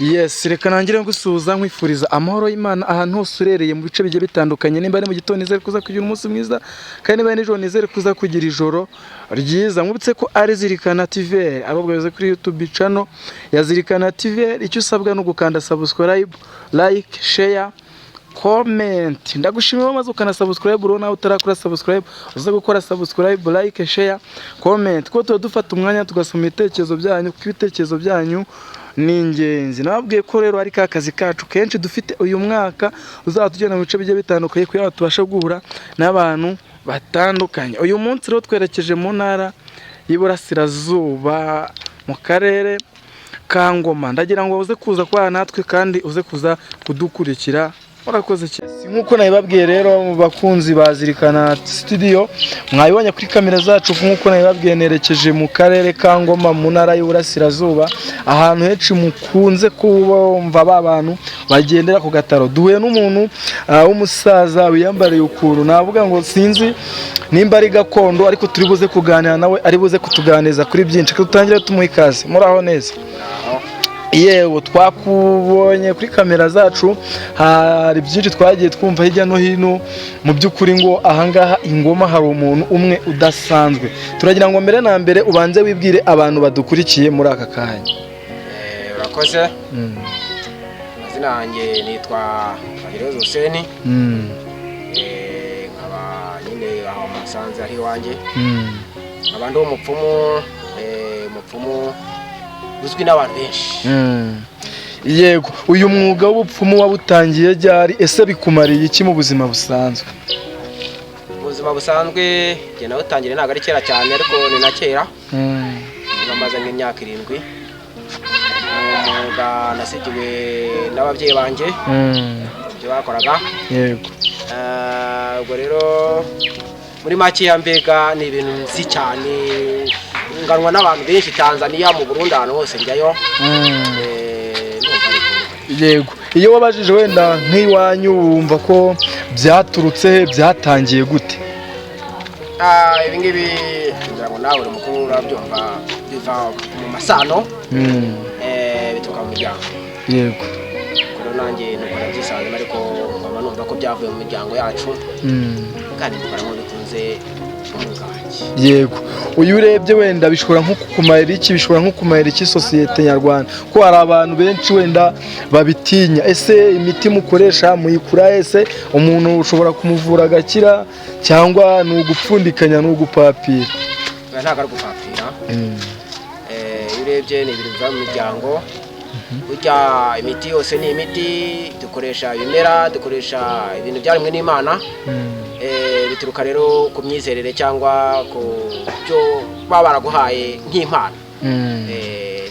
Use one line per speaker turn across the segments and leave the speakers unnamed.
Yes, reka nangire ngusuhuza nkwifuriza amahoro y'Imana ahantu hose urereye mu bice bigiye bitandukanye. Nimba ari mu gitondo nizere kuza kugira umunsi mwiza, kandi nimba ari nijoro nizere kuza kugira ijoro ryiza. Nkubutse ko ari Zirikana TV, abo bweze kuri YouTube channel ya Zirikana TV. Icyo usabwa no gukanda subscribe, like, share, comment. Ndagushimira wamaze ukana subscribe, urona utarakora subscribe, uza gukora subscribe, like, share, comment. Ko dufata umwanya tugasoma ibitekerezo byanyu, kuko ibitekerezo byanyu ni ingenzi. Nababwiye ko rero ari kazi kacu kenshi dufite uyu mwaka uzatugena mu bice bigiye bitandukanye kugira tubashe guhura n'abantu batandukanye. Uyu munsi rero twerekeje mu ntara y'Iburasirazuba mu karere ka Ngoma. Ndagira ngo uze kuza kwa natwe kandi uze kuza kudukurikira. Murakoze cyane. Nkuko nabibabwiye rero mu bakunzi bazirikana studio, mwayibonye kuri kamera zacu. Nkuko nabibabwiye nerekeje mu karere ka Ngoma mu ntara y'Iburasirazuba, ahantu henshi mukunze kubumva babantu bagendera ku gataro. Duhuye n'umuntu w'umusaza wiyambariye ukuntu navuga ngo sinzi nimba ari gakondo, ariko turi buze kuganira nawe, ari buze kutuganiriza kuri byinshi. Tutangire tumuha ikaze. Muraho neza? Yewe twakubonye kuri kamera zacu, hari byinshi twagiye twumva hirya no hino. Mu by'ukuri ngo ahangaha Ingoma hari umuntu umwe udasanzwe. Turagira ngo mbere na mbere ubanze wibwire abantu badukurikiye muri aka kanya.
Urakoze. Mazina yanjye nitwa Hagirezo Hussein. Nkaba nyine aho musanze ari wanjye. Abandi umupfumu uzwi n'abantu benshi.
Yego, uyu mwuga w'ubupfumu wabutangiye ryari? Ese bikumariye iki mu buzima busanzwe?
Ubuzima busanzwe njye nawutangire ntabwo ari kera cyane, ariko ni na kera. Namaze nk'imyaka 7. Umwuga nasigiwe n'ababyeyi banjye ibyo bakoraga. Yego. Ubwo rero muri make ya mbega ni ibintu nzi cyane, nganwa n'abantu benshi Tanzania, mu Burundi, ahantu hose njyayo.
Yego, iyo wabajije wenda nk'iwanyu wumva ko byaturutse byatangiye gute?
Ibi ngibi ngira ngo nawe uri mukuru urabyumva, biva mu masano, bituruka mu miryango. Yego. Rero nanjye nukora byisanzwe, ariko nkaba numva ko byavuye mu miryango yacu, kandi dukora mu bikunze umuganje.
Yego, uyu urebye wenda bishobora nko kukumarira iki? Bishobora nko kumarira iki sosiyete nyarwanda? Ko hari abantu benshi wenda babitinya. Ese imiti mukoresha muyikura? Ese umuntu ushobora kumuvura agakira, cyangwa ni ugupfundikanya, ni ugupapira?
Ntabwo ari gupapira. Iyo urebye ni ibintu biva mu miryango. Burya imiti yose ni imiti, dukoresha ibimera, dukoresha ibintu byaremwe n'Imana. Bituruka rero ku myizerere cyangwa ku byo baba baraguhaye nk'impano.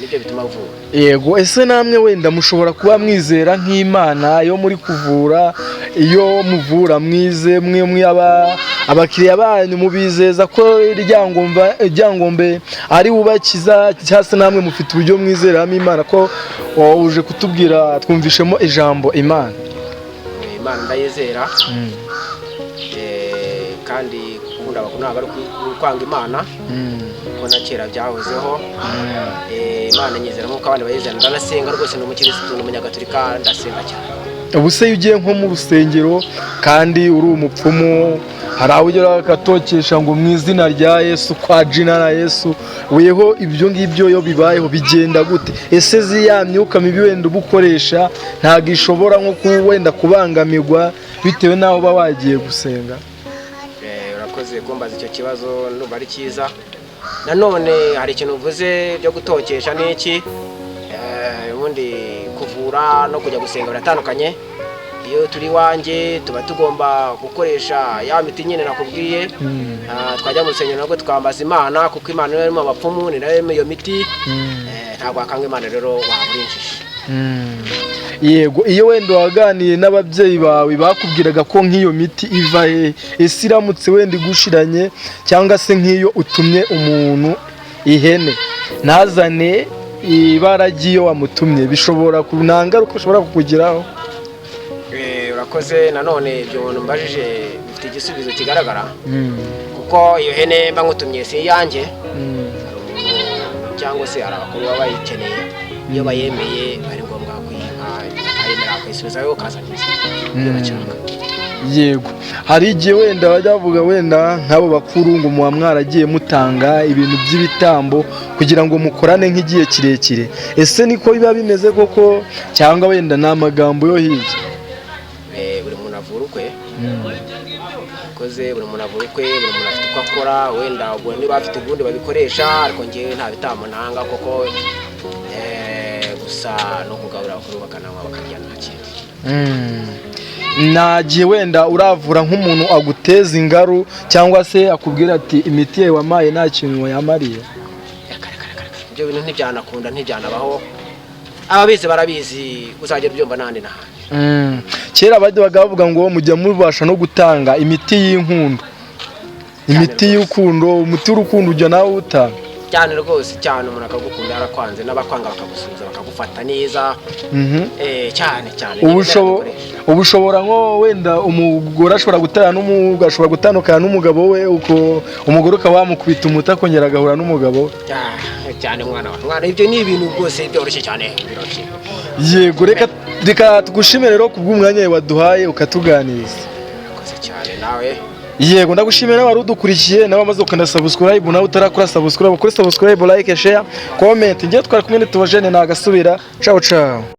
Nibyo bituma uvura.
Yego, ese namwe wenda mushobora kuba mwizera nk'Imana yo muri kuvura? Iyo muvura mwize mwe abakiriya banyu mubizeza ko iryangombe ari ubakiza, cyase namwe mufite uburyo mwizeramo Imana? Ko uje kutubwira twumvishemo ijambo Imana.
Imana ndayizera, kandi gukunda abantu ntabwo ari kwanga Imana, kuko na kera byahozeho. Imana nyizera nk'uko abandi bayizera, ndanasenga rwose, ni umukirisitu, ni umunyagatolika, ndasenga cyane.
Ubu se iyo ugiye nko mu rusengero kandi uri umupfumu, hari aho ugera bakatokesha ngo mu izina rya Yesu, kwa jina na Yesu, weho ibyo ngibyo yo bibayeho bigenda gute? Ese ziya myuka mibi wenda ubukoresha ntabwo ishobora nko wenda kubangamirwa bitewe n'aho uba wagiye gusenga?
Urakoze kumbaza icyo kibazo, numva ari cyiza. Nanone hari ikintu uvuze byo gutokesha n'iki, ubundi kuvura no kujya gusenga biratandukanye. Iyo turi wanjye tuba tugomba gukoresha ya miti nyine nakubwiye. Twajya mu rusengero nabwo tukambaza Imana, kuko Imana niyo irimo abapfumu, ni nayo irimo iyo miti. Ntabwo wakanga Imana rero waburinjije. Yego,
iyo wenda waganiye n'ababyeyi bawe bakubwiraga ko nk'iyo miti iva he? Ese iramutse wenda igushiranye, cyangwa se nk'iyo utumye umuntu ihene ntazane ibara ry'iyo wamutumye, bishobora kunangaruka ushobora kukugiraho?
Urakoze. Nanone ibyo bintu mbajije bifite igisubizo kigaragara, kuko iyo hene mba ngutumye si iyanjye. cyangwa se hari abakuru baba bayikeneye, iyo bayemeye ari ngombwa kuyinka ayemera akayisubizayo ukazana iyo bashaka.
Yego, hari igihe wenda bajya bavuga wenda nk'abo bakuru ngo muba mwaragiye mutanga ibintu by'ibitambo kugira ngo mukorane nk'igihe kirekire, ese niko biba bimeze koko cyangwa wenda ni amagambo yo hirya?
Buri muntu avura ukwe, buri muntu avura ukwe, buri muntu afite uko akora, wenda ubwo niba bafite ubundi babikoresha, ariko njyewe nta bitambo ntanga kuko gusa no kugaburira abakuru bakananywa bakarya nta kindi.
Nta gihe wenda uravura nk'umuntu aguteza ingaru cyangwa se akubwira ati imiti yawe wamaye nta kintu yamariye?
Ibyo bintu ntibyanakunda, ntibyanabaho, ababizi barabizi, uzagera ubyumva n'ahandi n'ahandi.
Kera bajyaga bavuga ngo mujya mubasha no gutanga imiti y'inkundo, imiti y'urukundo, umuti w'urukundo ujya nawe utanga?
Cyane rwose, cyane, umuntu akagukunda yarakwanze n'abakwanga bakagusubiza bakagufata neza. Cyane cyane. Ubu ushobora nko wenda umugore ashobora gutandukana n'umugabo we, uko umugore ukaba wamukubita umuti akongera agahura n'umugabo we. Cyane mwana, ibyo ni ibintu rwose byoroshye cyane.
Yego, reka tugushimire rero kubw'umwanya waduhaye ukatuganiriza.
Urakoze cyane nawe.
Yego, ndagushimira nawe wari udukurikiye, nawe wamaze gukanda subscribe, nawe utarakora subscribe, kuri subscribe, like, share, comment. Ngiye twari kumwe n'Tubajene nagasubira. Ciao ciao.